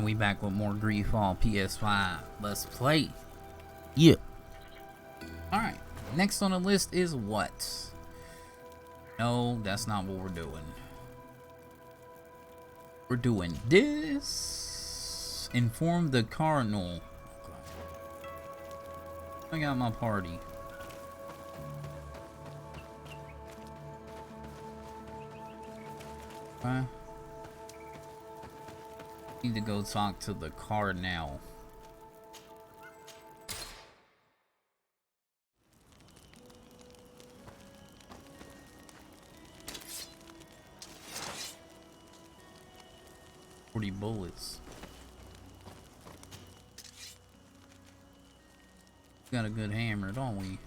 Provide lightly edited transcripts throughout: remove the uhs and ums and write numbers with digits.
And we back with more Greedfall PS5. Let's play. Yeah. Alright. Next on the list is what? No, that's not what we're doing. We're doing this. Inform the Cardinal. I got my party. Okay. Need to go talk to the Cardinal. Bullets. Got a good hammer, don't we?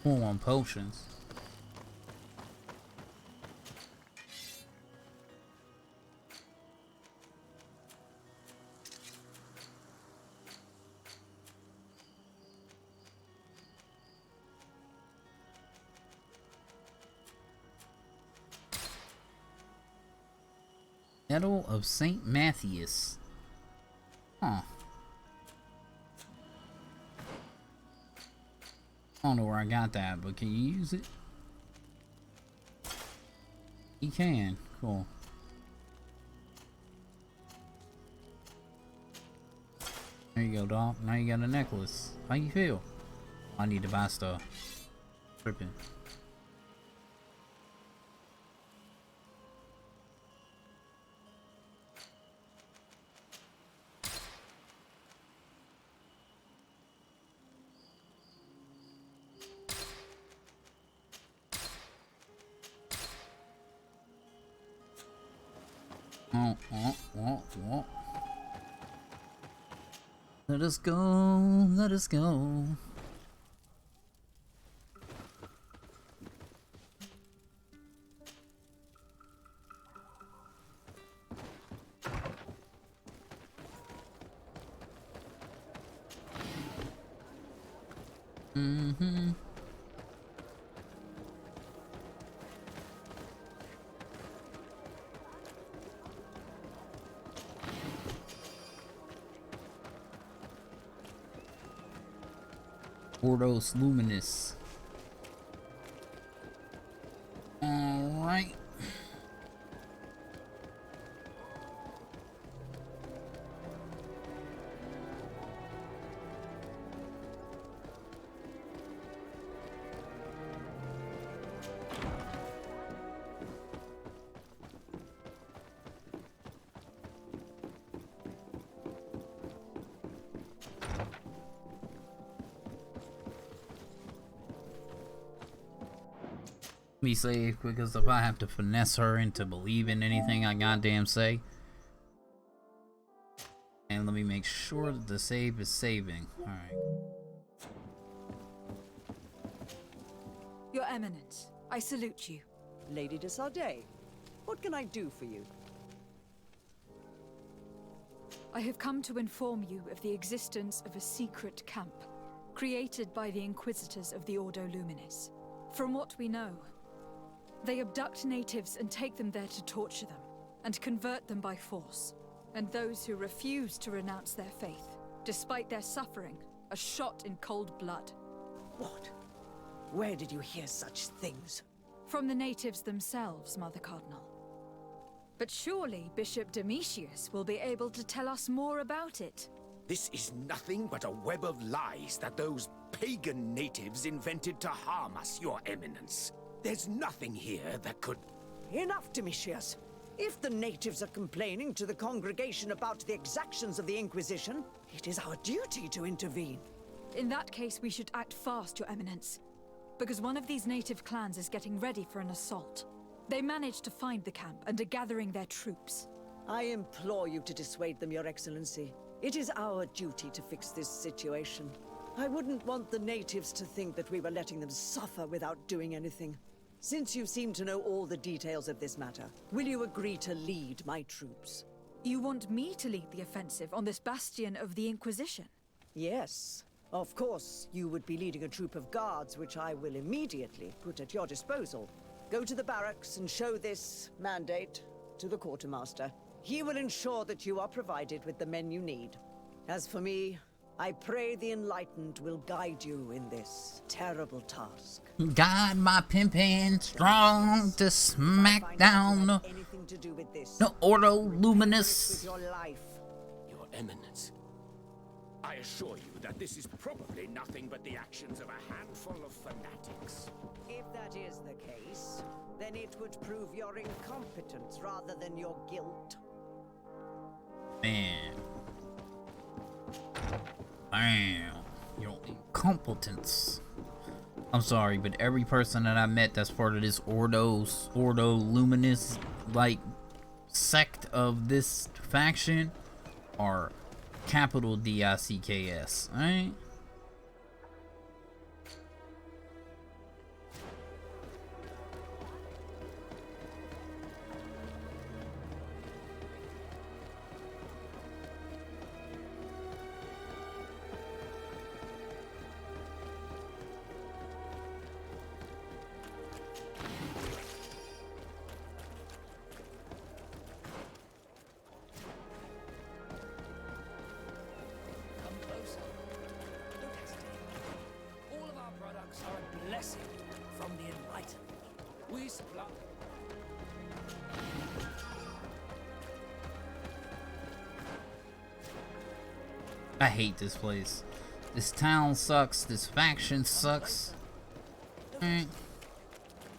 Oh, on potions. Medal of St. Matthias. Huh. I don't know where I got that, but can you use it? You can. Cool. There you go, dog. Now you got a necklace. How you feel? I need to buy stuff. Tripping. Oh. Let us go, let us go. Ordos Luminous. Alright. Me save because if I have to finesse her into believing anything I goddamn say. And let me make sure that the save is saving. Alright. Your Eminence, I salute you. Lady de Sardet, what can I do for you? I have come to inform you of the existence of a secret camp created by the Inquisitors of the Ordo Luminis. From what we know, they abduct natives and take them there to torture them, and convert them by force. And those who refuse to renounce their faith, despite their suffering, are shot in cold blood. What? Where did you hear such things? From the natives themselves, Mother Cardinal. But surely Bishop Domitius will be able to tell us more about it. This is nothing but a web of lies that those pagan natives invented to harm us, Your Eminence. There's nothing here that could... Enough, Domitius. If the natives are complaining to the congregation about the exactions of the Inquisition, it is our duty to intervene. In that case, we should act fast, Your Eminence. Because one of these native clans is getting ready for an assault. They managed to find the camp and are gathering their troops. I implore you to dissuade them, Your Excellency. It is our duty to fix this situation. I wouldn't want the natives to think that we were letting them suffer without doing anything. Since you seem to know all the details of this matter, will you agree to lead my troops? You want me to lead the offensive on this bastion of the Inquisition? Yes. Of course, you would be leading a troop of guards, which I will immediately put at your disposal. Go to the barracks and show this mandate to the quartermaster. He will ensure that you are provided with the men you need. As for me, I pray the Enlightened will guide you in this terrible task. God, my pimpin' strong to smack down the Ordo Luminous. Your life. Your Eminence, I assure you that this is probably nothing but the actions of a handful of fanatics. If that is the case, then it would prove your incompetence rather than your guilt. Man. Damn. Your incompetence. I'm sorry, but every person that I met that's part of this Ordo Luminous, like, sect of this faction are capital DICKS, alright? From the Enlightened. We supply. I hate this place. This town sucks. This faction sucks. Alright.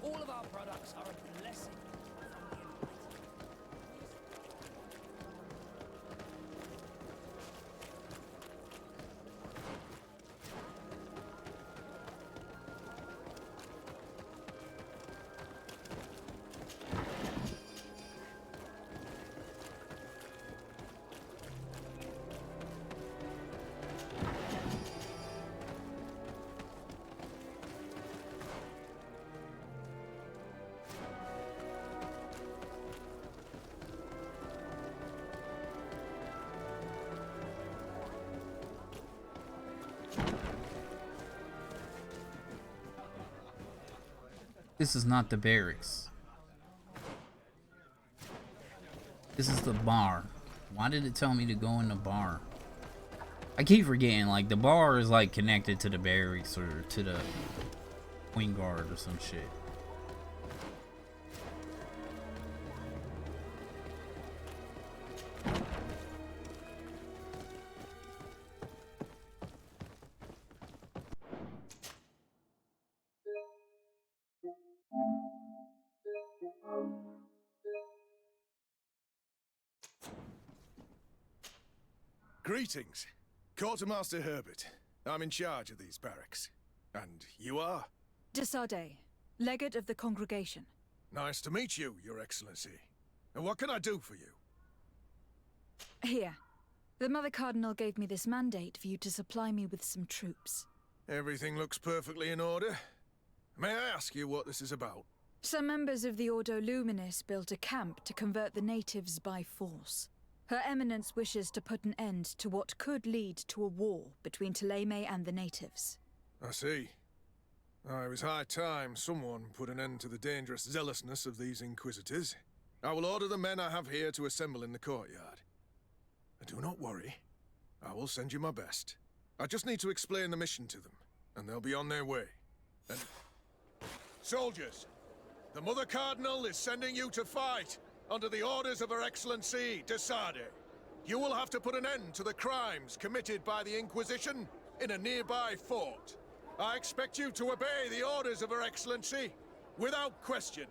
All of our products are a blessing from the Enlightened. This is not the barracks. This is the bar. Why did it tell me to go in the bar? I keep forgetting, like, the bar is, like, connected to the barracks or to the wing guard or some shit. Greetings. Quartermaster Herbert. I'm in charge of these barracks. And you are? De Sardet, legate of the congregation. Nice to meet you, Your Excellency. And what can I do for you? Here. The Mother Cardinal gave me this mandate for you to supply me with some troops. Everything looks perfectly in order. May I ask you what this is about? Some members of the Ordo Luminis built a camp to convert the natives by force. Her Eminence wishes to put an end to what could lead to a war between Thélème and the natives. I see. It was high time someone put an end to the dangerous zealousness of these Inquisitors. I will order the men I have here to assemble in the courtyard. Do not worry. I will send you my best. I just need to explain the mission to them, and they'll be on their way. And... Soldiers! The Mother Cardinal is sending you to fight under the orders of Her Excellency, de Sardet. You will have to put an end to the crimes committed by the Inquisition in a nearby fort. I expect you to obey the orders of Her Excellency, without question.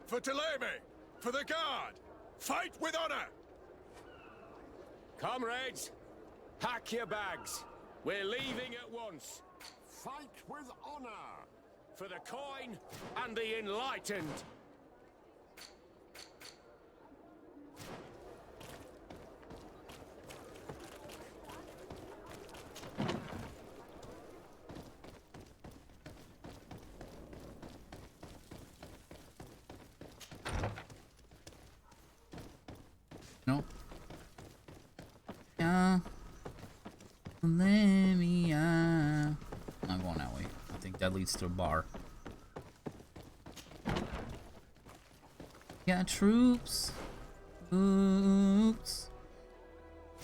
For Thélème, for the Guard, fight with honor! Comrades, pack your bags. We're leaving at once. Fight with honor! For the coin and the Enlightened. No. Yeah. Let me I'm not going that way. I think that leads to a bar. Got troops. Oops.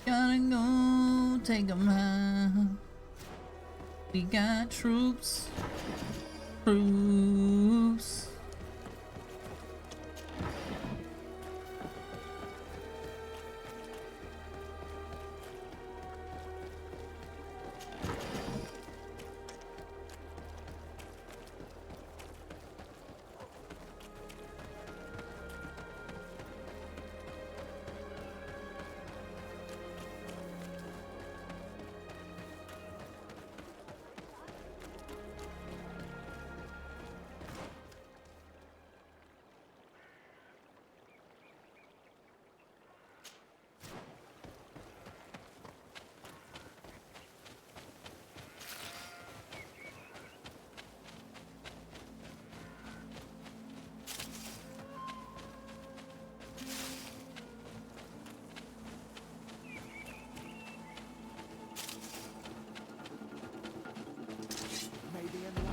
Gotta go take 'em out. We got troops. Troops.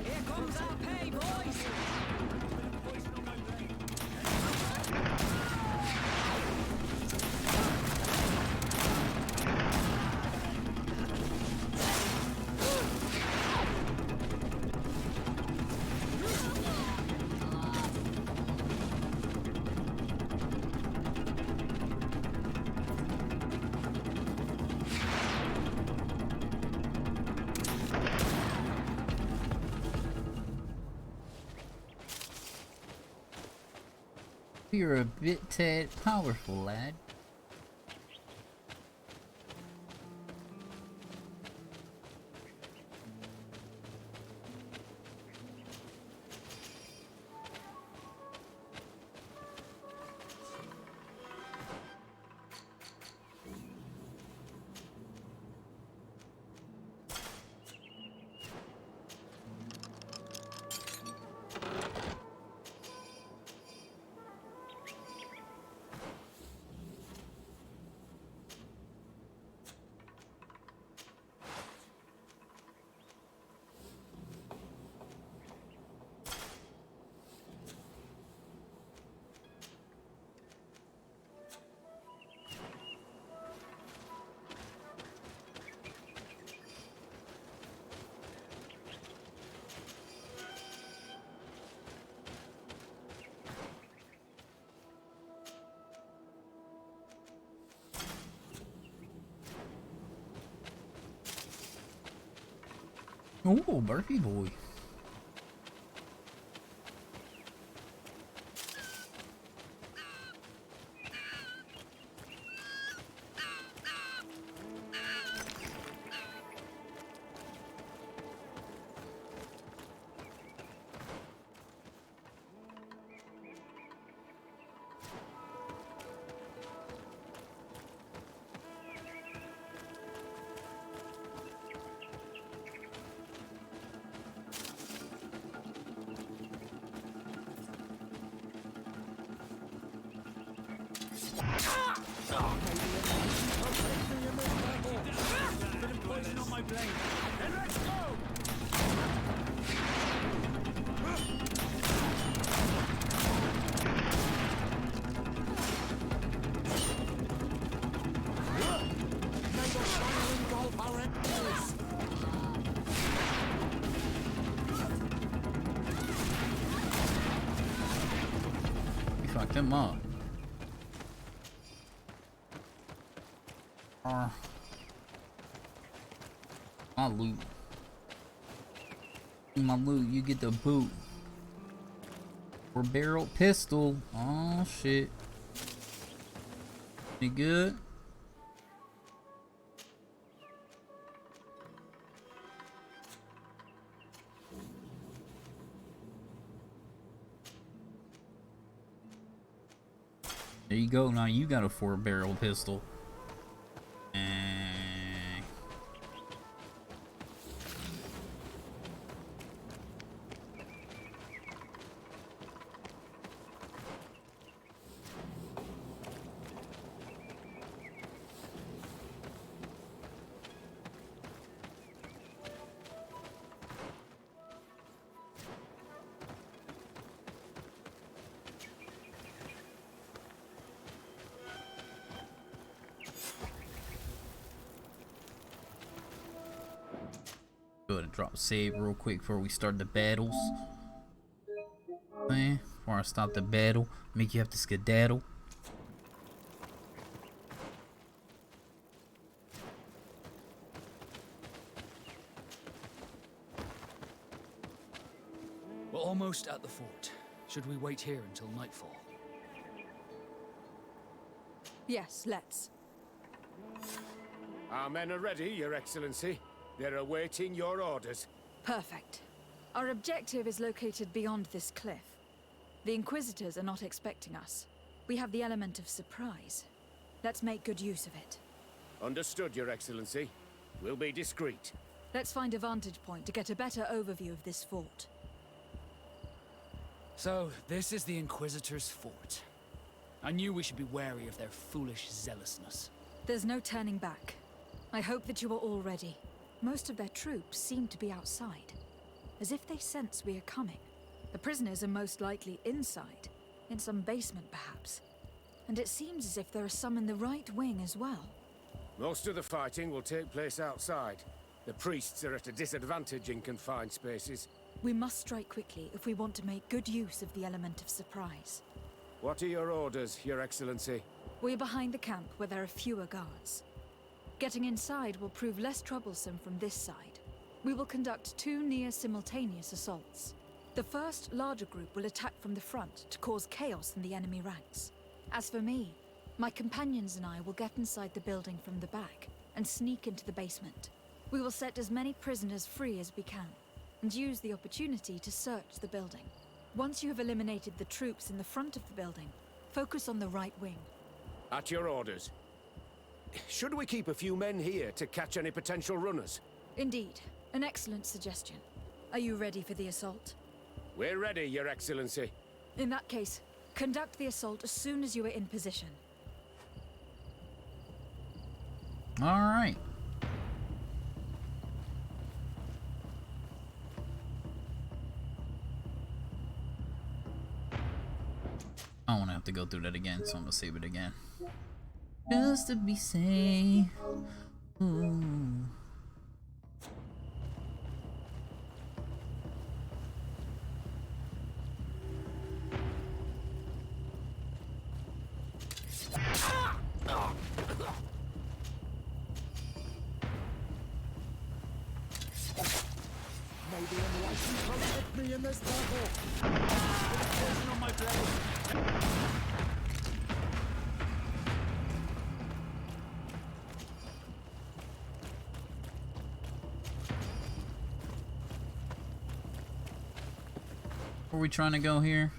Here comes our pay, boys! You're a bit tad powerful, lad. Oh, Murphy boy. Poison on my blade. Then let's go! We fucked him up. My loot. My loot, you get the boot. Or barrel pistol. Oh shit. You good? There you go. Now you got a 4-barrel pistol. Drop save real quick before we start the battles. Man, before I stop the battle, make you have to skedaddle. We're almost at the fort. Should we wait here until nightfall? Yes, let's. Our men are ready, Your Excellency. They're awaiting your orders. Perfect. Our objective is located beyond this cliff. The Inquisitors are not expecting us. We have the element of surprise. Let's make good use of it. Understood, Your Excellency. We'll be discreet. Let's find a vantage point to get a better overview of this fort. So, this is the Inquisitor's fort. I knew we should be wary of their foolish zealousness. There's no turning back. I hope that you are all ready. Most of their troops seem to be outside, as if they sense we are coming. The prisoners are most likely inside, in some basement perhaps. And it seems as if there are some in the right wing as well. Most of the fighting will take place outside. The priests are at a disadvantage in confined spaces. We must strike quickly if we want to make good use of the element of surprise. What are your orders, Your Excellency? We're behind the camp where there are fewer guards. Getting inside will prove less troublesome from this side. We will conduct 2 near-simultaneous assaults. The first, larger group will attack from the front to cause chaos in the enemy ranks. As for me, my companions and I will get inside the building from the back and sneak into the basement. We will set as many prisoners free as we can, and use the opportunity to search the building. Once you have eliminated the troops in the front of the building, focus on the right wing. At your orders. Should we keep a few men here to catch any potential runners? Indeed, an excellent suggestion. Are you ready for the assault? We're ready, Your Excellency. In that case, conduct the assault as soon as you are in position. All right. I don't want to have to go through that again, so I'm gonna save it again. Just to be safe. Ooh. Maybe enlightened will help me in this battle. Poison on my blade! Where are we trying to go here?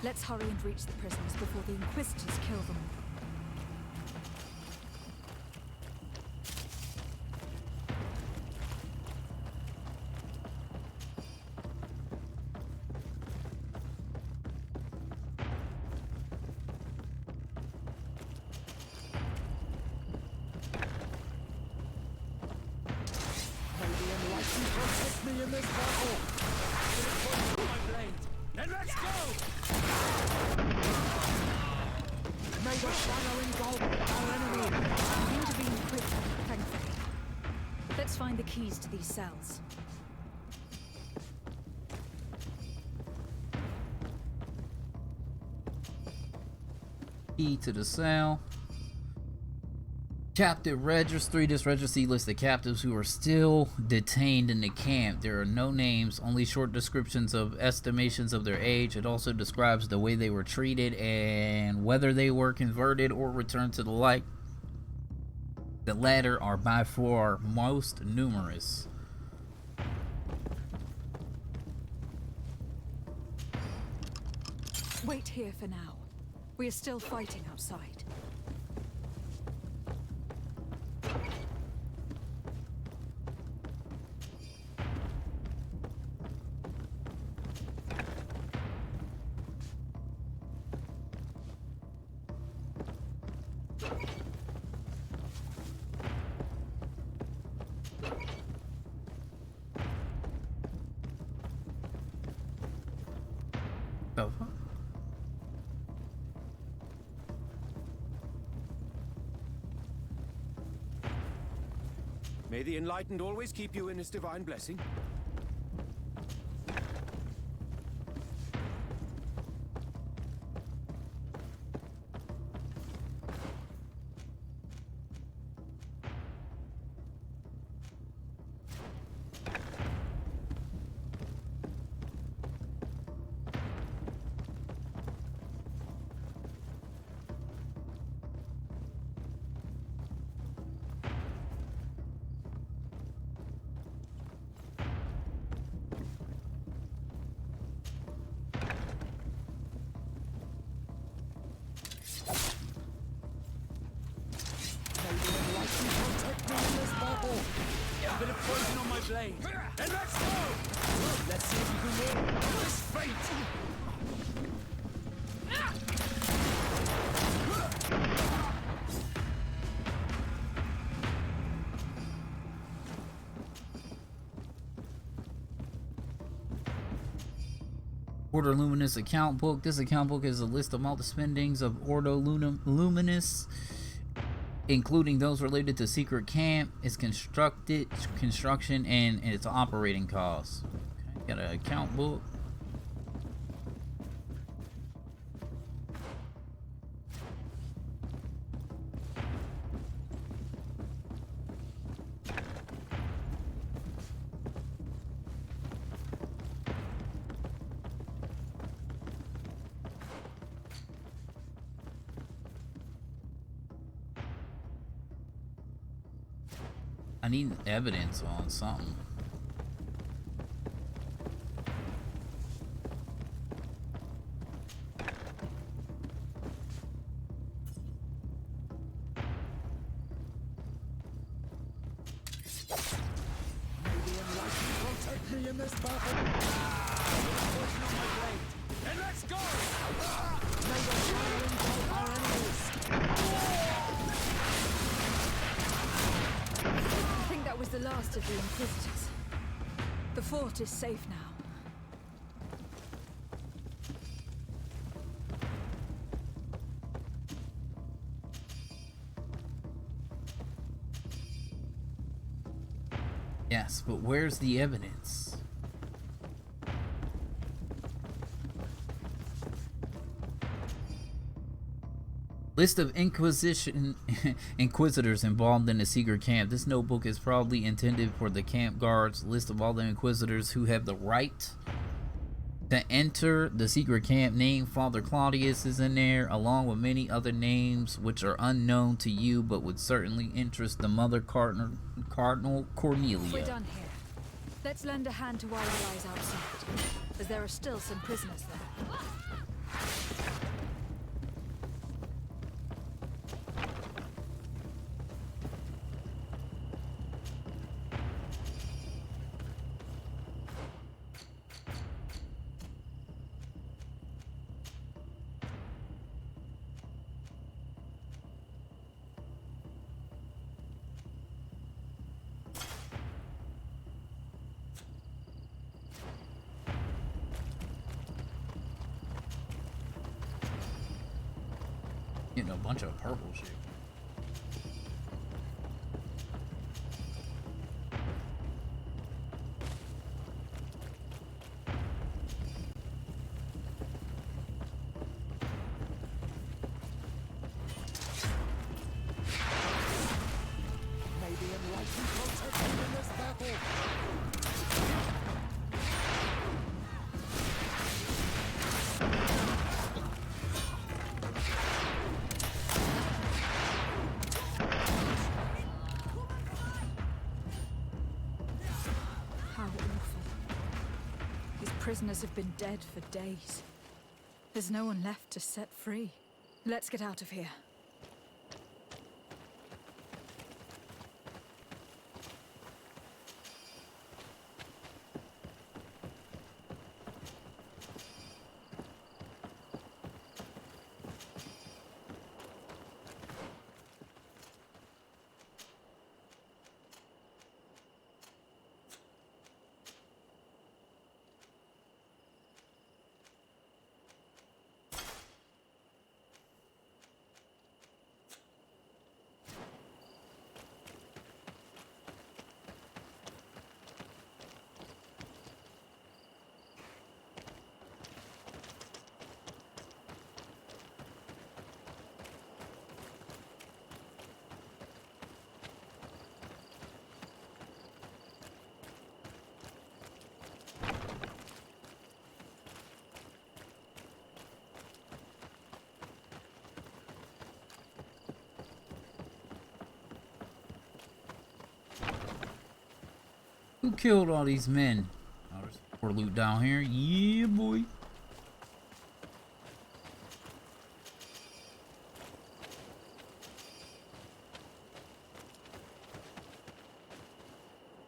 Let's hurry and reach the prisoners before the Inquisitors kill them. Maybe enlightened will help me in this battle. Poison on my blade! Then let's go! May the shadow engulf our enemy. Intervene quickly, thankfully. Let's find the keys to these cells. Key to the cell. Captive registry. This registry lists the captives who are still detained in the camp. There are no names, only short descriptions of estimations of their age. It also describes the way they were treated and whether they were converted or returned to the light. The latter are by far most numerous. Wait here for now. We are still fighting outside. The fuck? May the Enlightened always keep you in his divine blessing. A bit of poison on my blade. And let's go! Let's see if you can win. This fate! Ordo Luminous account book. This account book is a list of all the spendings of Ordo Luminous, including those related to secret camp, its construction, and its operating costs. Okay, got an account book. I need evidence on something. Protect me in this battle! Poison on my blade. And let's go! May your fire engulf our enemies. I think that was the last of the Inquisitors. The fort is safe now. Yes, but where's the evidence? List of Inquisitors involved in the secret camp. This notebook is probably intended for the camp guards. List of all the Inquisitors who have the right to enter the secret camp. Name Father Claudius is in there, along with many other names which are unknown to you but would certainly interest the Mother Cardinal Cornelia. We're done here. Let's lend a hand to our allies outside, as there are still some prisoners there. Getting a bunch of purple shit. May the Enlightened protect me in this battle! How awful. These prisoners have been dead for days. There's no one left to set free. Let's get out of here. Who killed all these men? Oh, there's more loot down here. Yeah, boy.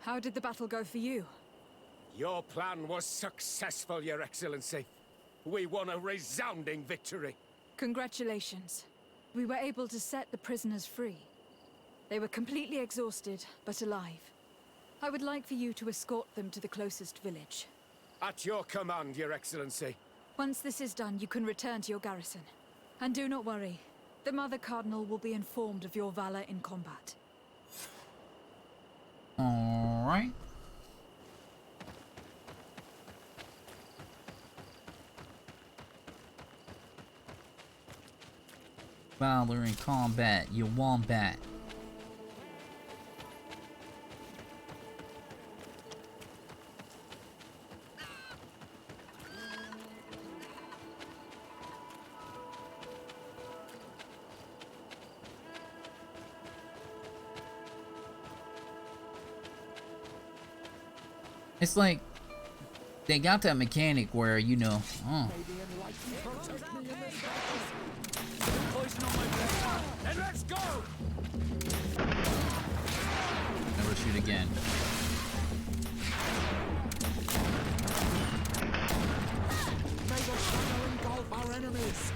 How did the battle go for you? Your plan was successful, Your Excellency. We won a resounding victory. Congratulations. We were able to set the prisoners free. They were completely exhausted, but alive. I would like for you to escort them to the closest village. At your command, Your Excellency. Once this is done, you can return to your garrison. And do not worry. The Mother Cardinal will be informed of your valor in combat. Alright. Valor in combat, you wombat. It's like they got that mechanic where, you know, oh. Then let's go! Never shoot again. May the shadow engulf our enemies.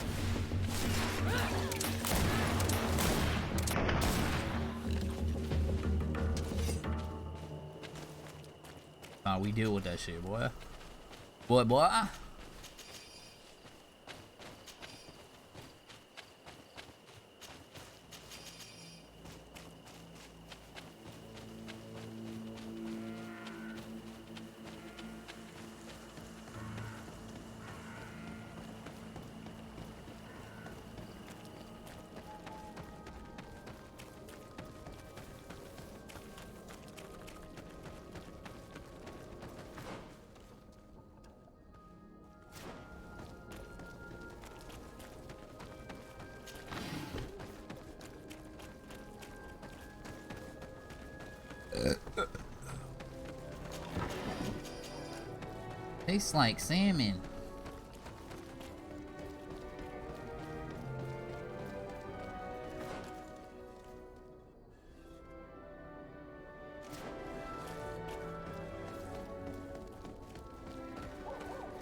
Nah, we deal with that shit, boy. Boy. Tastes like salmon.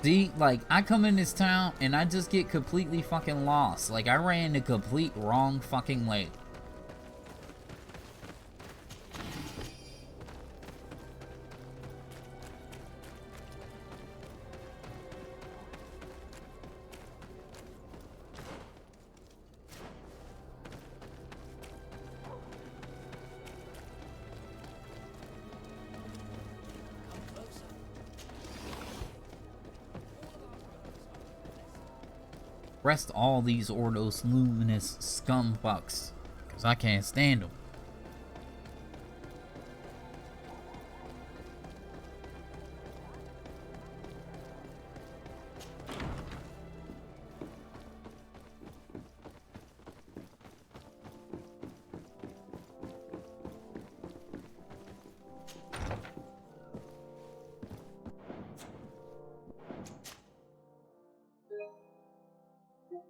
See, like, I come in this town and I just get completely fucking lost. Like, I ran the complete wrong fucking way. Arrest all these Ordos Luminous scumfucks, because I can't stand them.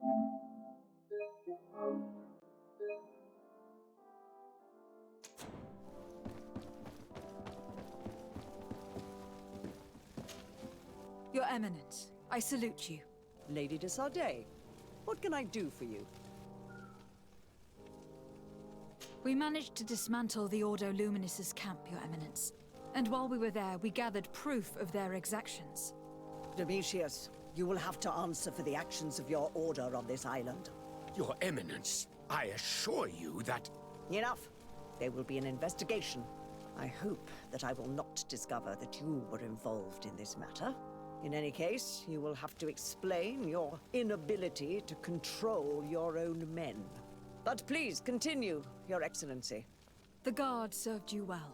Your Eminence, I salute you. Lady de Sardet, what can I do for you? We managed to dismantle the Ordo Luminis' camp, Your Eminence. And while we were there, we gathered proof of their exactions. Domitius, you will have to answer for the actions of your order on this island. Your Eminence, I assure you that... Enough. There will be an investigation. I hope that I will not discover that you were involved in this matter. In any case, you will have to explain your inability to control your own men. But please continue, Your Excellency. The Guard served you well,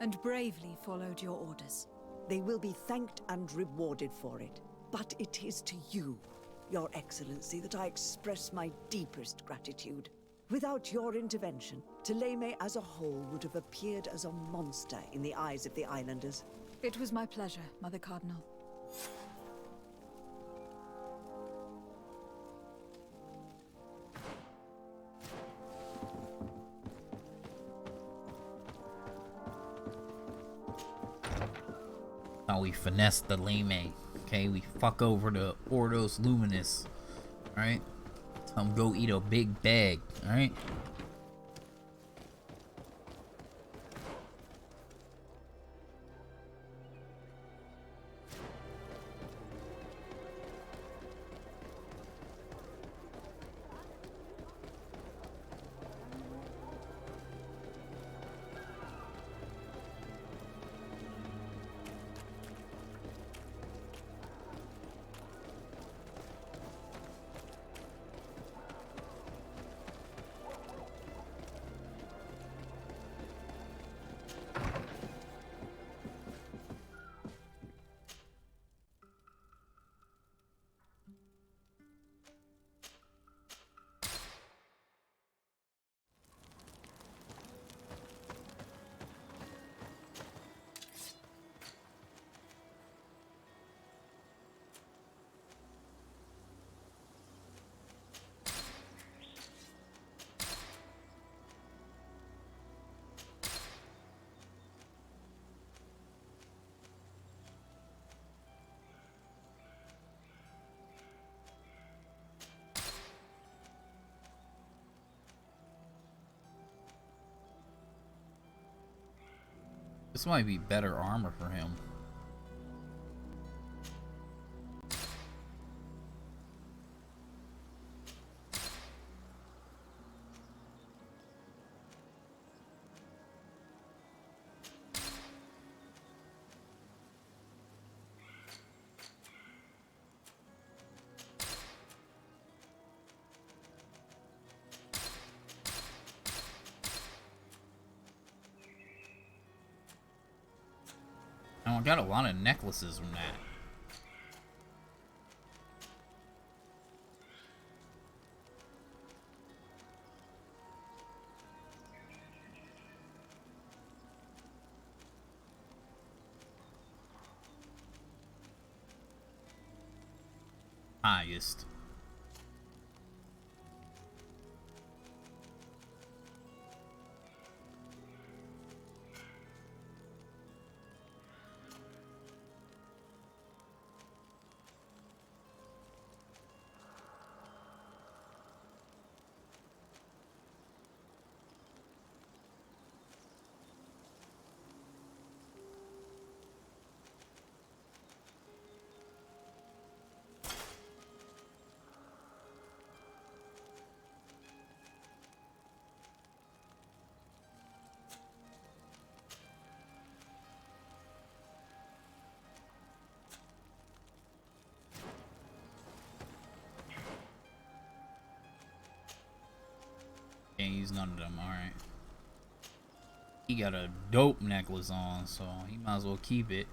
and bravely followed your orders. They will be thanked and rewarded for it. But it is to you, Your Excellency, that I express my deepest gratitude. Without your intervention, Thélème as a whole would have appeared as a monster in the eyes of the islanders. It was my pleasure, Mother Cardinal. Now we finesse the Thélème. Okay, we fuck over the Ordos Luminis. Alright? Tell him go eat a big bag. Alright? This might be better armor for him. Oh, I got a lot of necklaces from that. Highest. Can't use none of them, alright. He got a dope necklace on, so he might as well keep it.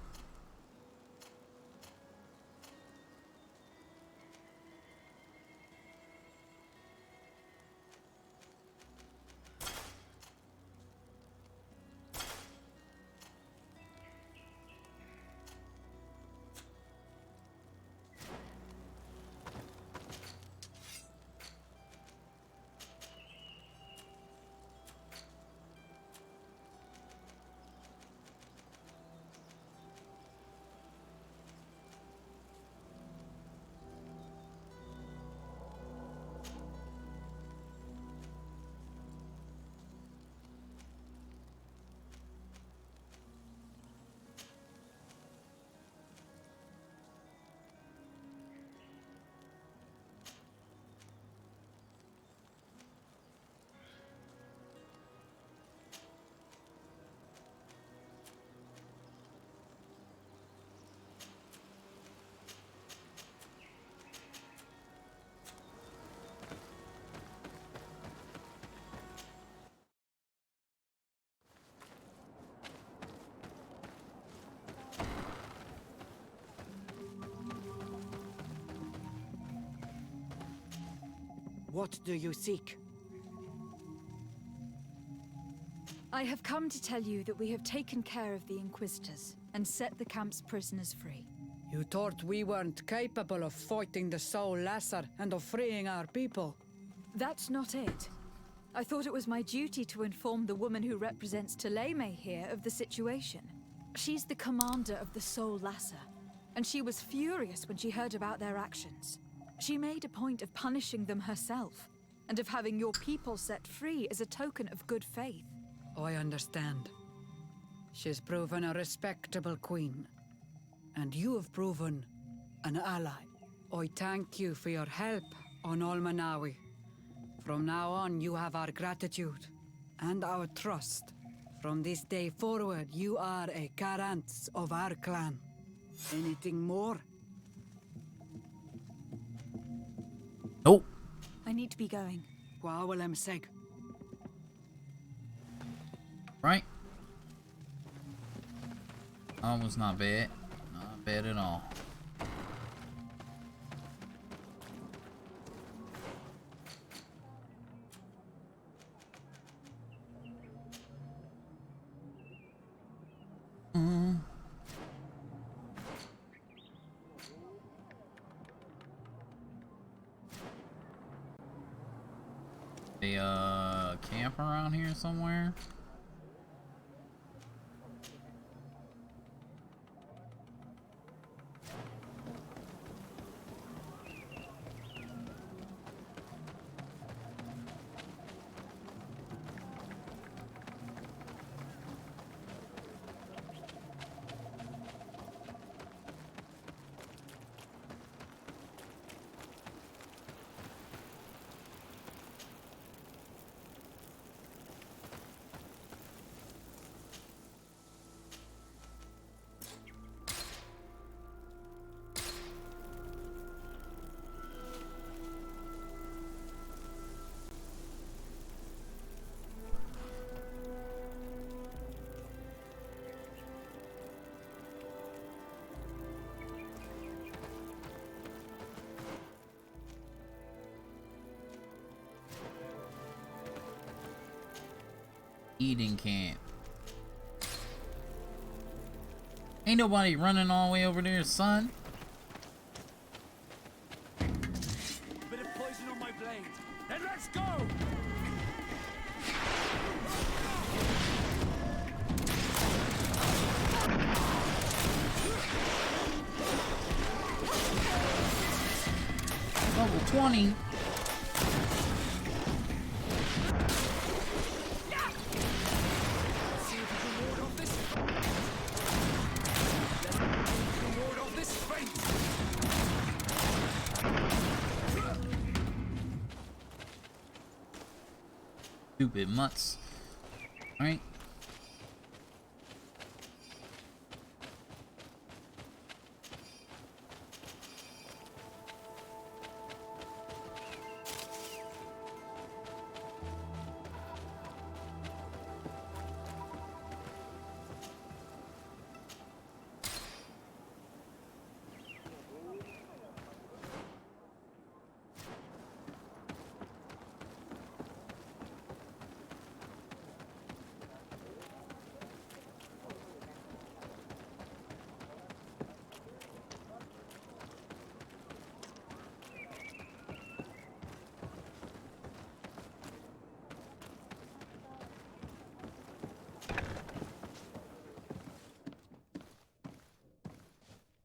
What do you seek? I have come to tell you that we have taken care of the Inquisitors and set the camp's prisoners free. You thought we weren't capable of fighting the Soul Lasser and of freeing our people? That's not it. I thought it was my duty to inform the woman who represents Tuleme here of the situation. She's the commander of the Soul Lasser, and she was furious when she heard about their actions. She made a point of punishing them herself, and of having your people set free as a token of good faith. I understand. She's proven a respectable queen. And you have proven an ally. I thank you for your help on Almanawi. From now on, you have our gratitude and our trust. From this day forward, you are a Garant of our clan. Anything more? Nope. I need to be going. Gwawalem seg. Right? That was not bad. Not bad at all. A camp around here somewhere? Eating camp. Ain't nobody running all the way over there, son. Bit of poison on my blade. Then let's go! Level 20. Stupid mutts. Right?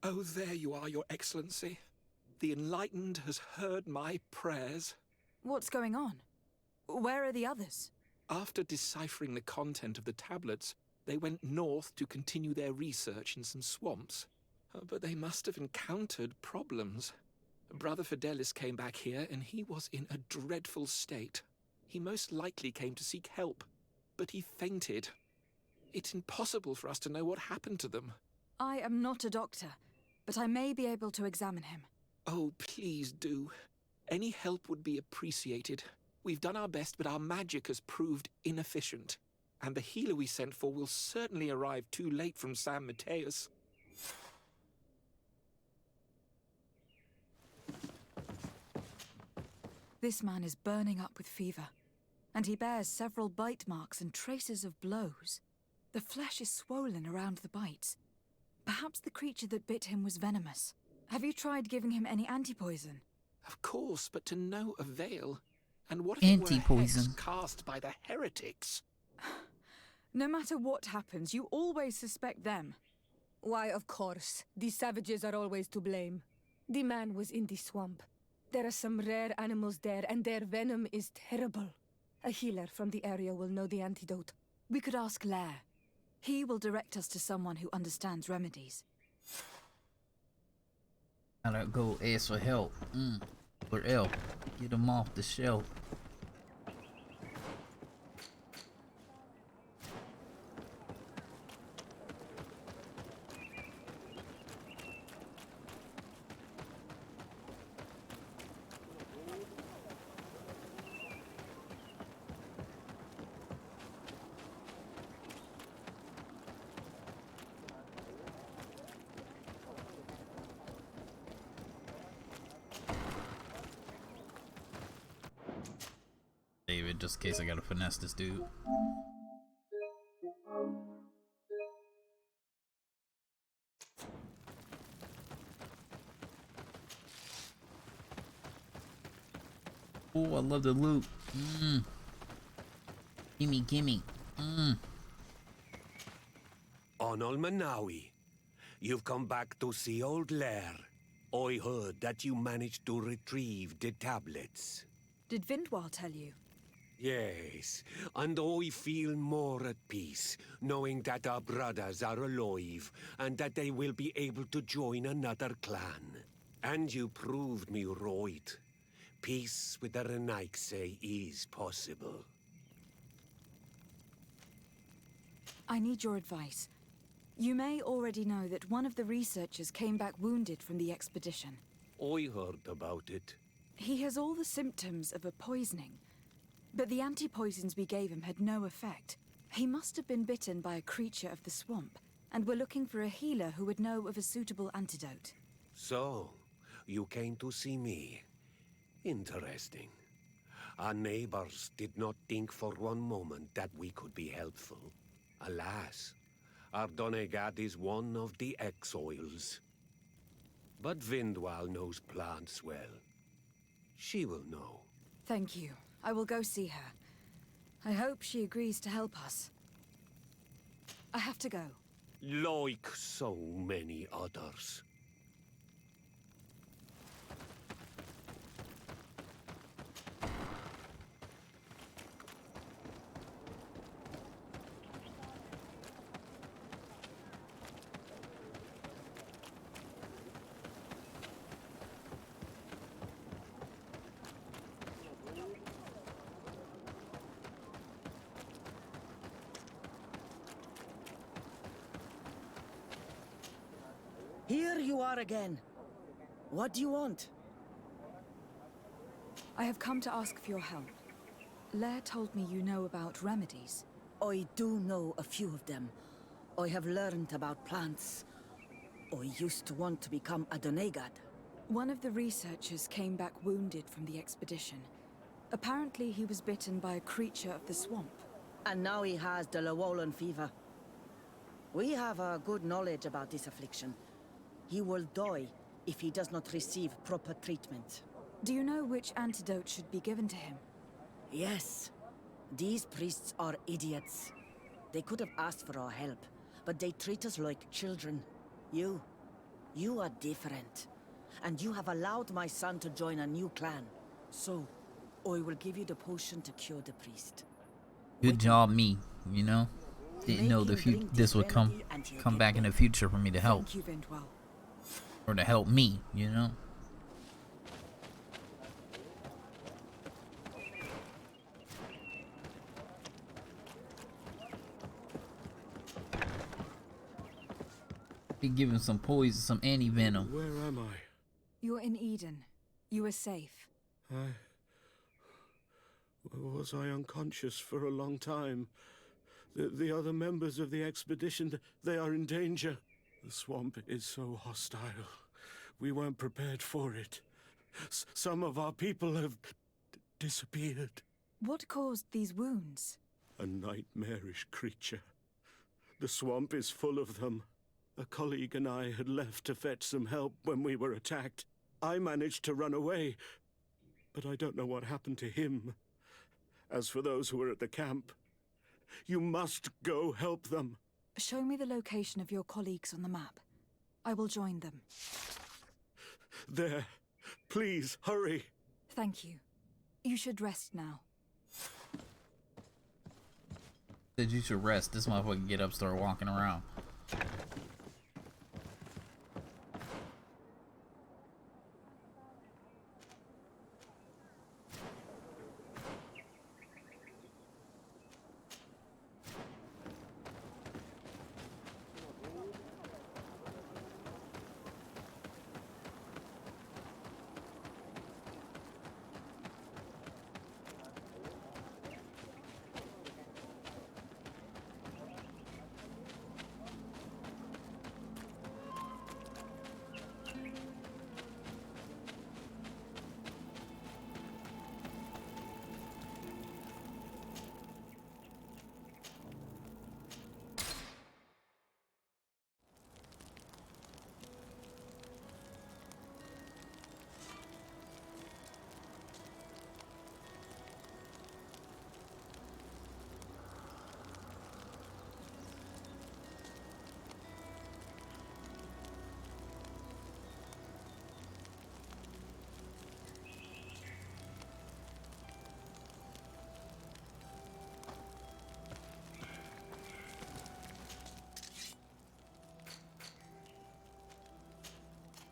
Oh, there you are, Your Excellency. The Enlightened has heard my prayers. What's going on? Where are the others? After deciphering the content of the tablets, they went north to continue their research in some swamps. But they must have encountered problems. Brother Fidelis came back here, and he was in a dreadful state. He most likely came to seek help, but he fainted. It's impossible for us to know what happened to them. I am not a doctor, but I may be able to examine him. Oh, please do. Any help would be appreciated. We've done our best, but our magic has proved inefficient. And the healer we sent for will certainly arrive too late from San Mateus. This man is burning up with fever, and he bears several bite marks and traces of blows. The flesh is swollen around the bites. Perhaps the creature that bit him was venomous. Have you tried giving him any anti-poison? Of course, but to no avail. And what if it were a hex Anti-poison. cast by the heretics? No matter what happens, you always suspect them. Why, of course. The savages are always to blame. The man was in the swamp. There are some rare animals there, and their venom is terrible. A healer from the area will know the antidote. We could ask Lair. He will direct us to someone who understands remedies. Gotta go ask for help. For L. Get him off the shelf. David, just in case I gotta finesse this dude. Oh, I love the loot. Gimme, gimme. On Olmanawi, you've come back to see old Lair. I heard that you managed to retrieve the tablets. Did Vindwal tell you? Yes, and I feel more at peace, knowing that our brothers are alive, and that they will be able to join another clan. And you proved me right. Peace with the Renaigse is possible. I need your advice. You may already know that one of the researchers came back wounded from the expedition. I heard about it. He has all the symptoms of a poisoning, but the anti-poisons we gave him had no effect. He must have been bitten by a creature of the swamp, and we're looking for a healer who would know of a suitable antidote. So, you came to see me. Interesting. Our neighbors did not think for one moment that we could be helpful. Alas, our Donegat is one of the exiles. But Vindwal knows plants well. She will know. Thank you. I will go see her. I hope she agrees to help us. I have to go. Like so many others. Here you are again. What do you want? I have come to ask for your help. Lair told me you know about remedies. I do know a few of them. I have learned about plants. I used to want to become a Donegat. One of the researchers came back wounded from the expedition. Apparently he was bitten by a creature of the swamp. And now he has the Llewellyn fever. We have a good knowledge about this affliction. He will die if he does not receive proper treatment. Do you know which antidote should be given to him? Yes. These priests are idiots. They could have asked for our help, but they treat us like children. You are different. And you have allowed my son to join a new clan. So, I will give you the potion to cure the priest. Good job, me. You know, didn't know this would come back in the future for me to help, Thank you, Vindwal. or to help me. You know. Be given some poison, some anti-venom. Where am I? You're in Eden. You are safe. Was I unconscious for a long time? The other members of the expedition, they are in danger. The swamp is so hostile. We weren't prepared for it. Some of our people have disappeared. What caused these wounds? A nightmarish creature. The swamp is full of them. A colleague and I had left to fetch some help when we were attacked. I managed to run away, but I don't know what happened to him. As for those who are at the camp, you must go help them. Show me the location of your colleagues on the map. I will join them. There. Please, hurry. Thank you. You should rest now. Said you should rest. This motherfucker can get up, start walking around.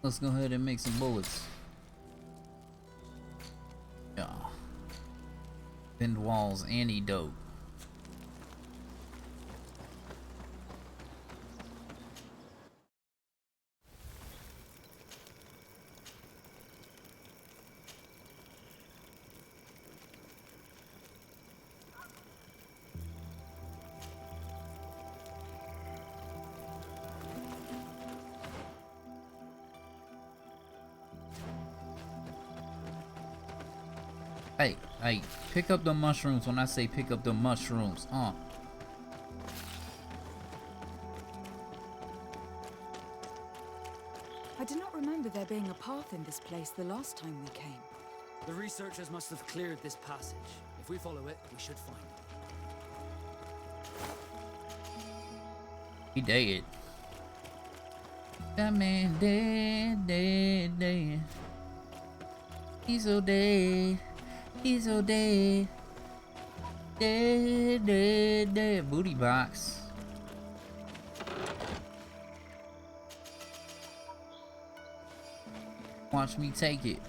Let's go ahead and make some bullets. Yeah. Bend walls antidote. Hey, pick up the mushrooms when I say pick up the mushrooms. I do not remember there being a path in this place the last time we came. The researchers must have cleared this passage. If we follow it, we should find it. He dead. That man dead. He's so dead. He's so dead. Dead. Booty box. Watch me take it.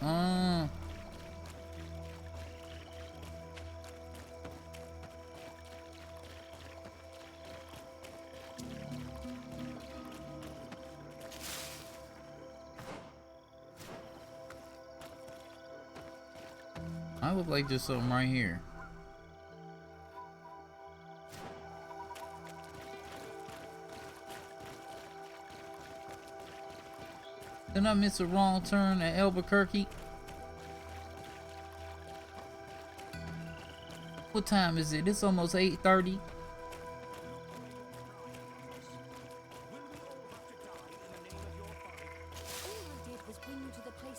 I look like there's something right here. Did I miss a wrong turn at Albuquerque? What time is it? It's almost 8:30.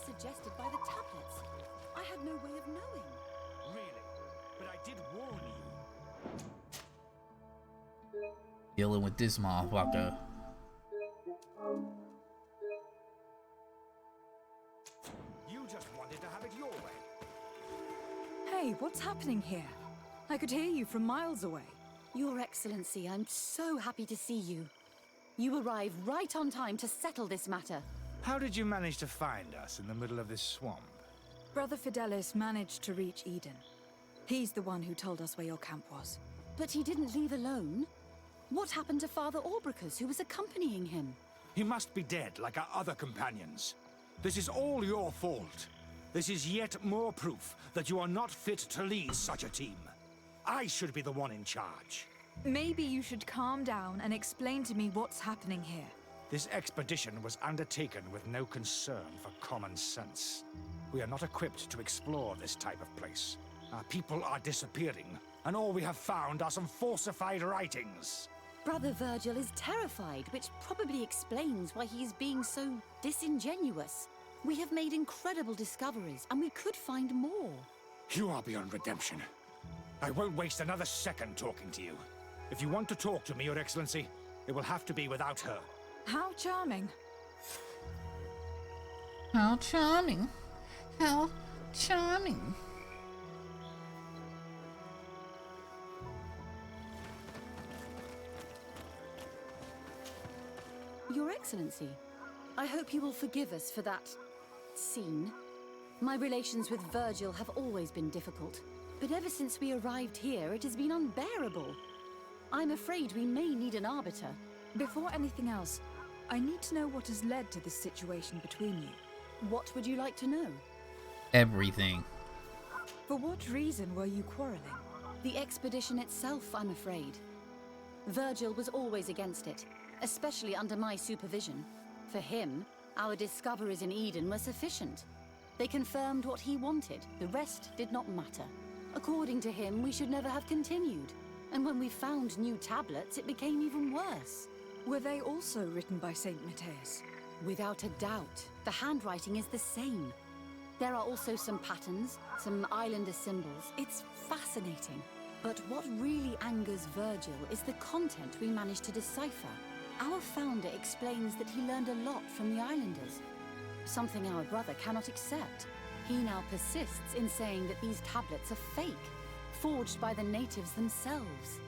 Suggested by the tablets. I had no way of knowing. Really? But I did warn you. Dealing with this motherfucker. You just wanted to have it your way. Hey, what's happening here? I could hear you from miles away. Your Excellency, I'm so happy to see you. You arrived right on time to settle this matter. How did you manage to find us in the middle of this swamp? Brother Fidelis managed to reach Eden. He's the one who told us where your camp was. But he didn't leave alone. What happened to Father Orbricus, who was accompanying him? He must be dead, like our other companions. This is all your fault. This is yet more proof that you are not fit to lead such a team. I should be the one in charge. Maybe you should calm down and explain to me what's happening here. This expedition was undertaken with no concern for common sense. We are not equipped to explore this type of place. Our people are disappearing, and all we have found are some falsified writings. Brother Virgil is terrified, which probably explains why he is being so disingenuous. We have made incredible discoveries, and we could find more. You are beyond redemption. I won't waste another second talking to you. If you want to talk to me, Your Excellency, it will have to be without her. How charming. How charming. How charming. Your Excellency, I hope you will forgive us for that scene. My relations with Virgil have always been difficult, but ever since we arrived here, it has been unbearable. I'm afraid we may need an arbiter. Before anything else, I need to know what has led to this situation between you. What would you like to know? Everything. For what reason were you quarreling? The expedition itself, I'm afraid. Virgil was always against it, especially under my supervision. For him, our discoveries in Eden were sufficient. They confirmed what he wanted. The rest did not matter. According to him, we should never have continued. And when we found new tablets, it became even worse. Were they also written by Saint Matthias? Without a doubt. The handwriting is the same. There are also some patterns, some islander symbols. It's fascinating. But what really angers Virgil is the content we managed to decipher. Our founder explains that he learned a lot from the islanders. Something our brother cannot accept. He now persists in saying that these tablets are fake, forged by the natives themselves.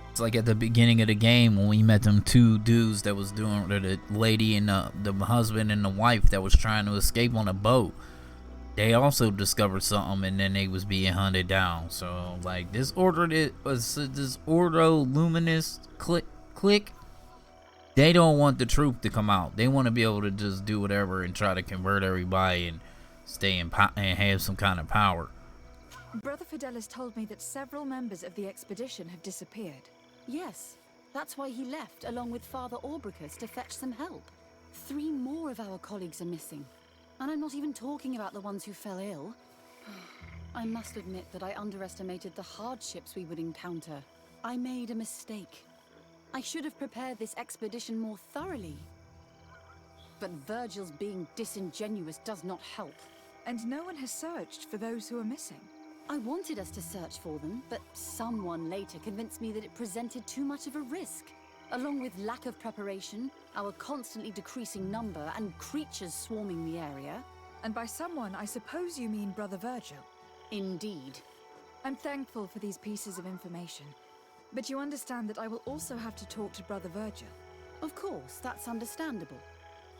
It's like at the beginning of the game when we met them two dudes that was doing the lady and the husband and the wife that was trying to escape on a boat. They also discovered something and then they was being hunted down. So like this Ordo Luminous clique, they don't want the truth to come out. They want to be able to just do whatever and try to convert everybody and stay in and have some kind of power. Brother Fidelis told me that several members of the expedition have disappeared. Yes, that's why he left along with Father Orbricus to fetch some help. 3 more of our colleagues are missing. And I'm not even talking about the ones who fell ill. I must admit that I underestimated the hardships we would encounter. I made a mistake. I should have prepared this expedition more thoroughly. But Virgil's being disingenuous does not help. And no one has searched for those who are missing. I wanted us to search for them, but someone later convinced me that it presented too much of a risk. Along with lack of preparation, our constantly decreasing number, and creatures swarming the area. And by someone, I suppose you mean Brother Virgil. Indeed. I'm thankful for these pieces of information. But you understand that I will also have to talk to Brother Virgil. Of course, that's understandable.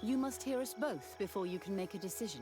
You must hear us both before you can make a decision.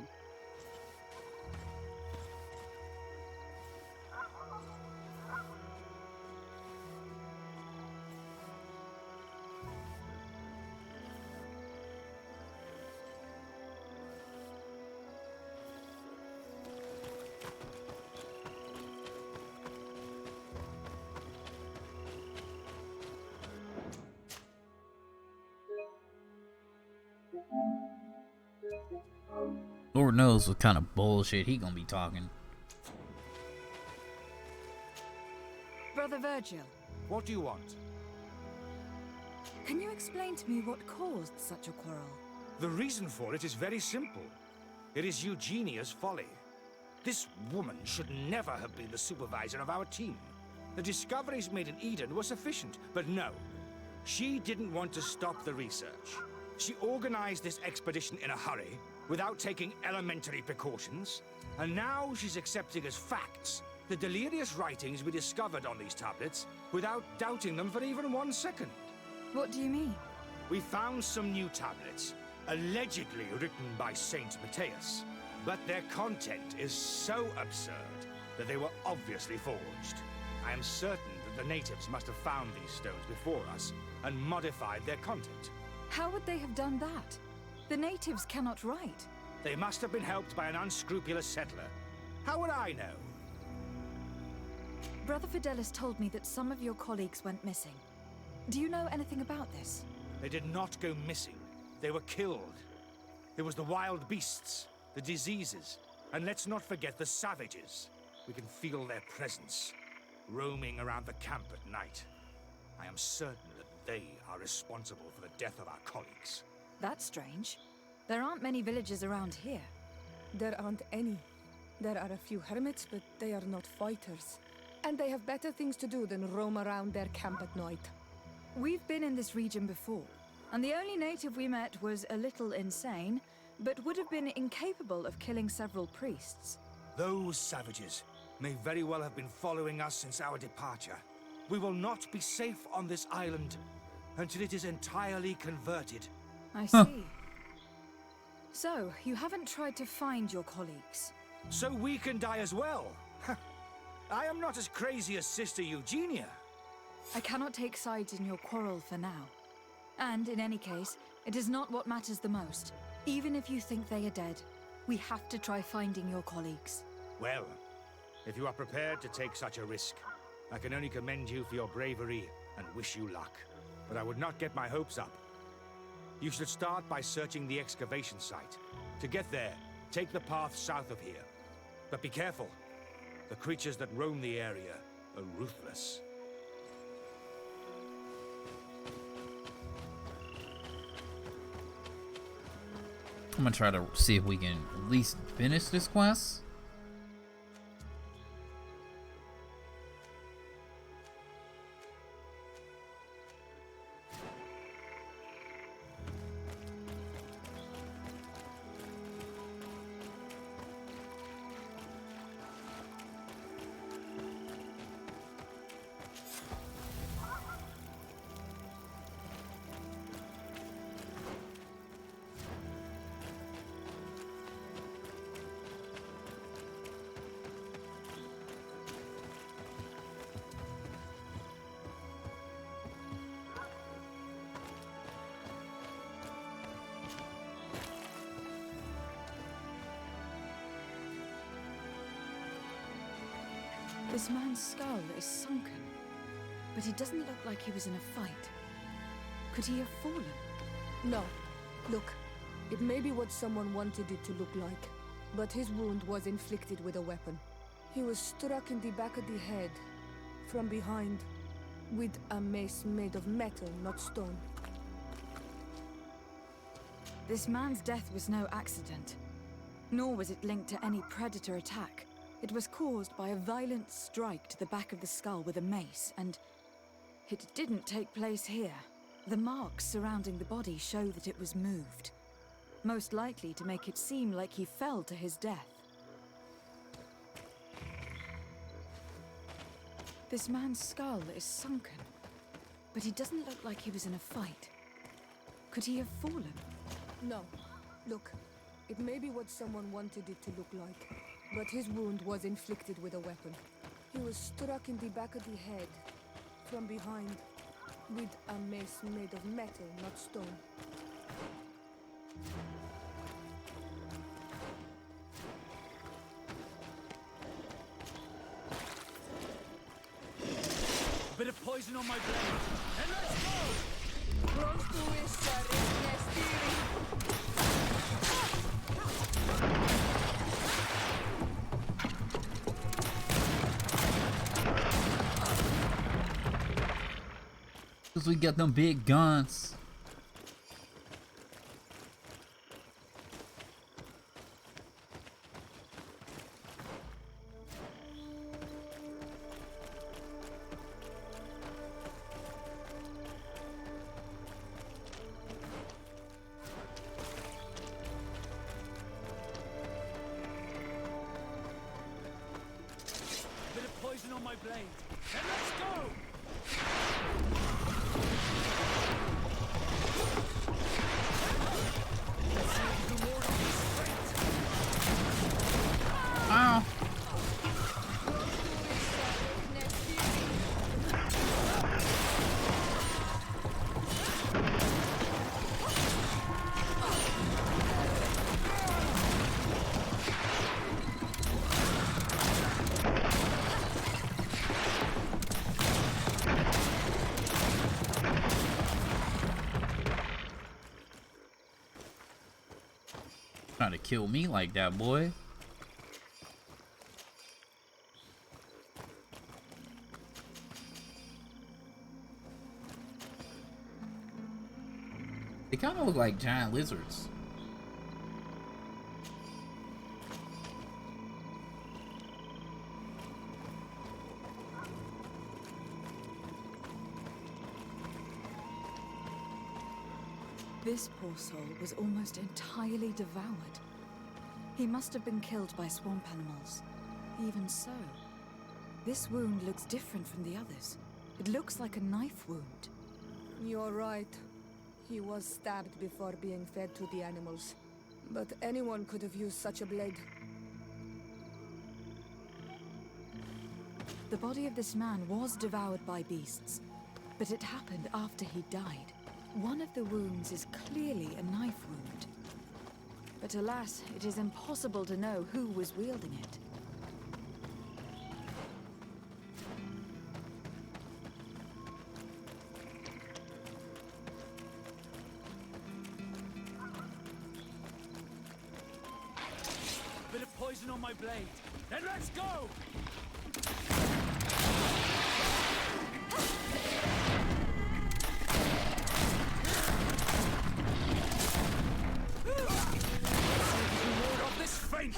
Lord knows what kind of bullshit he gonna be talking. Brother Virgil. What do you want? Can you explain to me what caused such a quarrel? The reason for it is very simple. It is Eugenia's folly. This woman should never have been the supervisor of our team. The discoveries made in Eden were sufficient, but no. She didn't want to stop the research. She organized this expedition in a hurry, without taking elementary precautions, and now she's accepting as facts the delirious writings we discovered on these tablets without doubting them for even 1 second. What do you mean? We found some new tablets, allegedly written by Saint Matthias, but their content is so absurd that they were obviously forged. I am certain that the natives must have found these stones before us and modified their content. How would they have done that? The natives cannot write. They must have been helped by an unscrupulous settler. How would I know? Brother Fidelis told me that some of your colleagues went missing. Do you know anything about this? They did not go missing. They were killed. It was the wild beasts, the diseases, and let's not forget the savages. We can feel their presence, roaming around the camp at night. I am certain that they are responsible for the death of our colleagues. That's strange. There aren't many villages around here. There aren't any. There are a few hermits, but they are not fighters. And they have better things to do than roam around their camp at night. We've been in this region before, and the only native we met was a little insane, but would have been incapable of killing several priests. Those savages may very well have been following us since our departure. We will not be safe on this island until it is entirely converted. I see. So, you haven't tried to find your colleagues? So we can die as well. I am not as crazy as Sister Eugenia. I cannot take sides in your quarrel for now. And in any case, it is not what matters the most. Even if you think they are dead, we have to try finding your colleagues. Well, if you are prepared to take such a risk, I can only commend you for your bravery and wish you luck. But I would not get my hopes up. You should start by searching the excavation site. To get there, take the path south of here. But be careful. The creatures that roam the area are ruthless. I'm gonna try to see if we can at least finish this quest. This man's skull is sunken, but he doesn't look like he was in a fight. Could he have fallen? No. Look, it may be what someone wanted it to look like, but his wound was inflicted with a weapon. He was struck in the back of the head, from behind, with a mace made of metal, not stone. This man's death was no accident, nor was it linked to any predator attack. It was caused by a violent strike to the back of the skull with a mace, and it didn't take place here. The marks surrounding the body show that it was moved, most likely to make it seem like he fell to his death. This man's skull is sunken, but he doesn't look like he was in a fight. Could he have fallen? No. Look, it may be what someone wanted it to look like, but his wound was inflicted with a weapon. He was struck in the back of the head, from behind, with a mace made of metal, not stone. Bit of poison on my blade, and let's go! Cause we got them big guns. Bit of poison on my blade, and let's go! Ow. Trying to kill me like that, boy. They kind of look like giant lizards. This poor soul was almost entirely devoured. He must have been killed by swamp animals. Even so, this wound looks different from the others. It looks like a knife wound. You're right. He was stabbed before being fed to the animals. But anyone could have used such a blade. The body of this man was devoured by beasts, but it happened after he died. One of the wounds is clearly a knife wound. But alas, it is impossible to know who was wielding it. Bit of poison on my blade. Then let's go! Ward off this feint!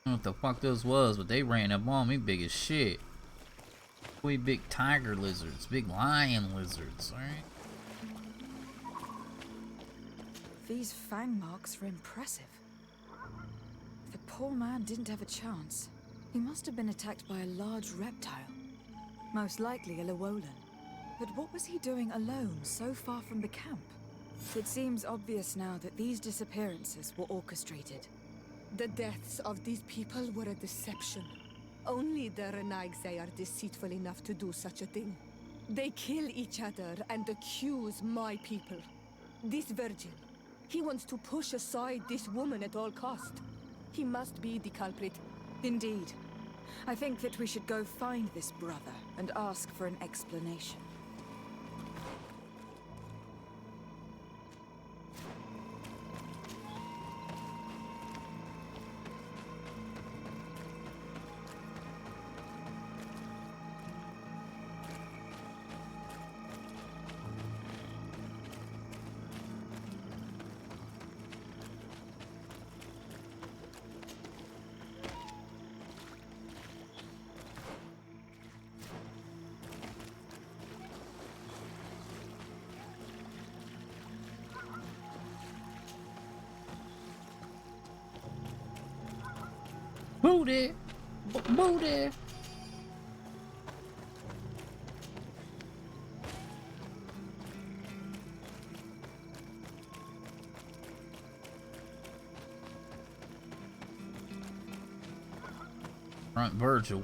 I don't know what the fuck those was, but they ran up on me big as shit. We big tiger lizards, big lion lizards, alright? These fang marks are impressive. The poor man didn't have a chance. He must have been attacked by a large reptile. Most likely a Llewellyn. But what was he doing alone, so far from the camp? It seems obvious now that these disappearances were orchestrated. The deaths of these people were a deception. Only the Renaigse are deceitful enough to do such a thing. They kill each other and accuse my people. This virgin, he wants to push aside this woman at all cost. He must be the culprit. Indeed. I think that we should go find this brother and ask for an explanation. Booty! Booty! Front Virgil.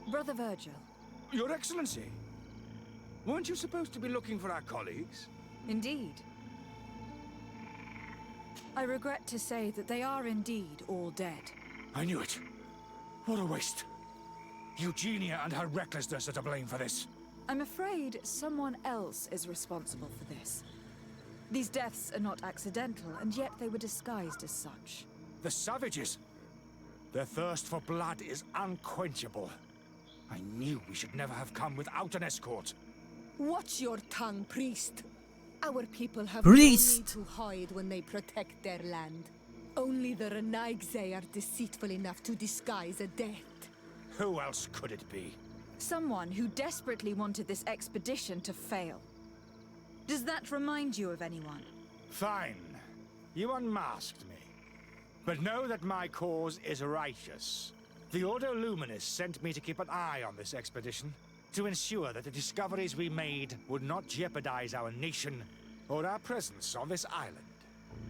Brother Virgil. Your Excellency, weren't you supposed to be looking for our colleagues? Indeed. I regret to say that they are indeed all dead. I knew it. What a waste. Eugenia and her recklessness are to blame for this. I'm afraid someone else is responsible for this. These deaths are not accidental, and yet they were disguised as such. The savages. Their thirst for blood is unquenchable. I knew we should never have come without an escort. Watch your tongue, priest. Our people have Priest! no need to hide when they protect their land. Only the Renaigse are deceitful enough to disguise a death. Who else could it be? Someone who desperately wanted this expedition to fail. Does that remind you of anyone? Fine. You unmasked me. But know that my cause is righteous. The Ordo Luminis sent me to keep an eye on this expedition, to ensure that the discoveries we made would not jeopardize our nation or our presence on this island.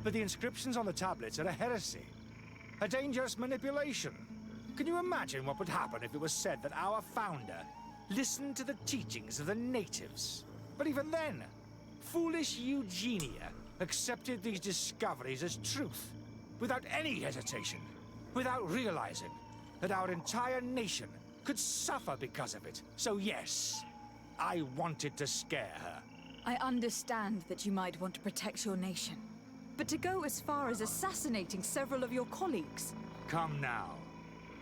But the inscriptions on the tablets are a heresy, a dangerous manipulation. Can you imagine what would happen if it was said that our founder listened to the teachings of the natives? But even then, foolish Eugenia accepted these discoveries as truth, without any hesitation, without realizing that our entire nation could suffer because of it. So yes, I wanted to scare her. I understand that you might want to protect your nation, but to go as far as assassinating several of your colleagues... Come now.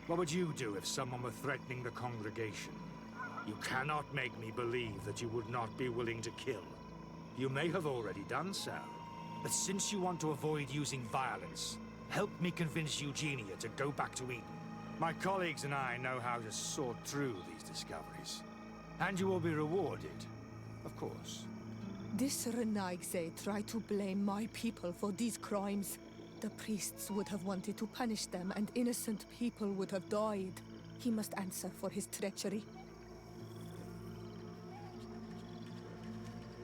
What would you do if someone were threatening the congregation? You cannot make me believe that you would not be willing to kill. You may have already done so. But since you want to avoid using violence, help me convince Eugenia to go back to Eden. My colleagues and I know how to sort through these discoveries. And you will be rewarded, of course. This Renaigse tried to blame my people for these crimes. The priests would have wanted to punish them, and innocent people would have died. He must answer for his treachery.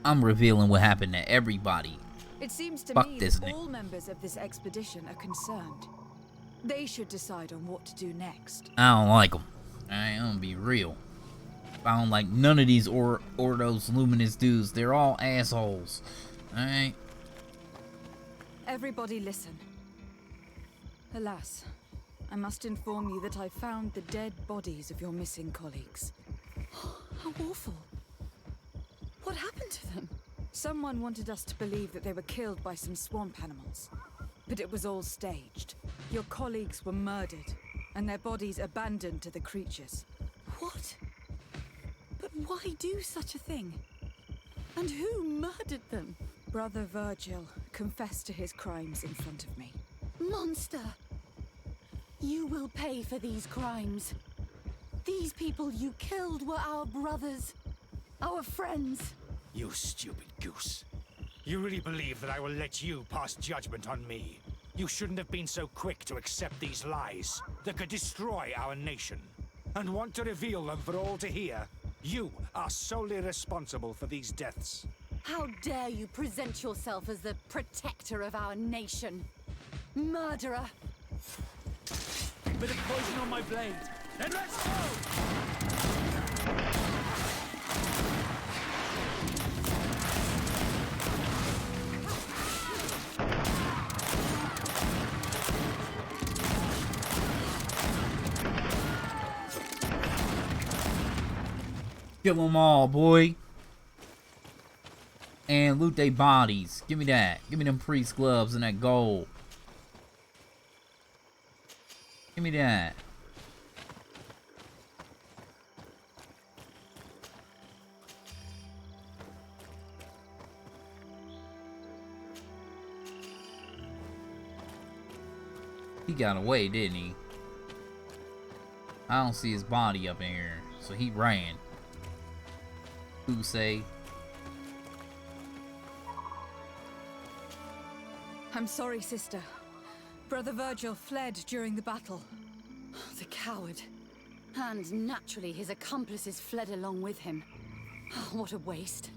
I'm revealing what happened to everybody. It seems to Fuck me this that nigga. all members of this expedition are concerned. They should decide on what to do next. I don't like them. I'm gonna be real. I don't like none of these Ordos Luminous dudes. They're all assholes. Alright? Everybody listen. Alas, I must inform you that I found the dead bodies of your missing colleagues. How awful. What happened to them? Someone wanted us to believe that they were killed by some swamp animals. But it was all staged. Your colleagues were murdered, and their bodies abandoned to the creatures. What? But why do such a thing? And who murdered them? Brother Virgil confessed to his crimes in front of me. Monster! You will pay for these crimes. These people you killed were our brothers, our friends. You stupid goose. You really believe that I will let you pass judgment on me? You shouldn't have been so quick to accept these lies that could destroy our nation, and want to reveal them for all to hear. You are solely responsible for these deaths. How dare you present yourself as the protector of our nation? Murderer! Bit of poison on my blade. Then let's go! Kill them all, boy. And loot their bodies. Give me that. Give me them priest gloves and that gold. Give me that. He got away, didn't he? I don't see his body up in here, so he ran. Who say? I'm sorry, sister. Brother Virgil fled during the battle. The coward. And naturally, his accomplices fled along with him. What a waste.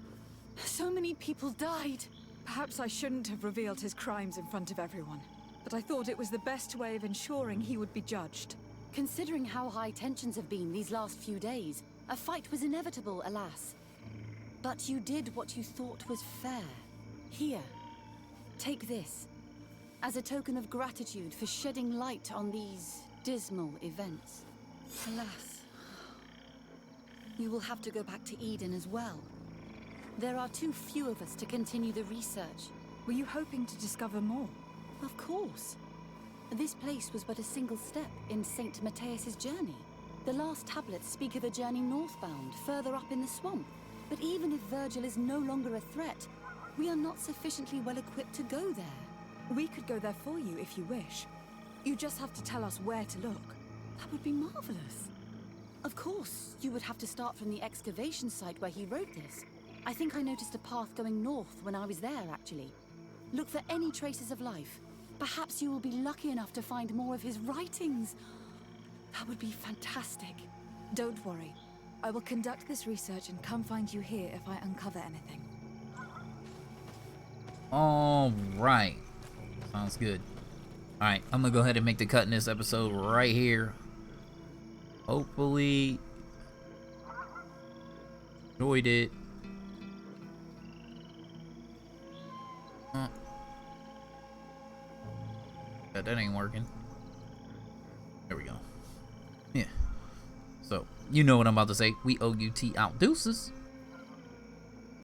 So many people died. Perhaps I shouldn't have revealed his crimes in front of everyone, but I thought it was the best way of ensuring he would be judged. Considering how high tensions have been these last few days, a fight was inevitable, alas. But you did what you thought was fair. Here, take this, as a token of gratitude for shedding light on these dismal events. Alas, we will have to go back to Eden as well. There are too few of us to continue the research. Were you hoping to discover more? Of course. This place was but a single step in St. Matthias's journey. The last tablets speak of a journey northbound, further up in the swamp. But even if Virgil is no longer a threat, we are not sufficiently well equipped to go there. We could go there for you if you wish. You just have to tell us where to look. That would be marvelous. Of course, you would have to start from the excavation site where he wrote this. I think I noticed a path going north when I was there, actually. Look for any traces of life. Perhaps you will be lucky enough to find more of his writings. That would be fantastic. Don't worry. I will conduct this research and come find you here if I uncover anything. Alright. Sounds good. Alright, I'm gonna go ahead and make the cut in this episode right here. Hopefully enjoyed it. that ain't working. There we go. Yeah. So, you know what I'm about to say. We OUT out. Deuces.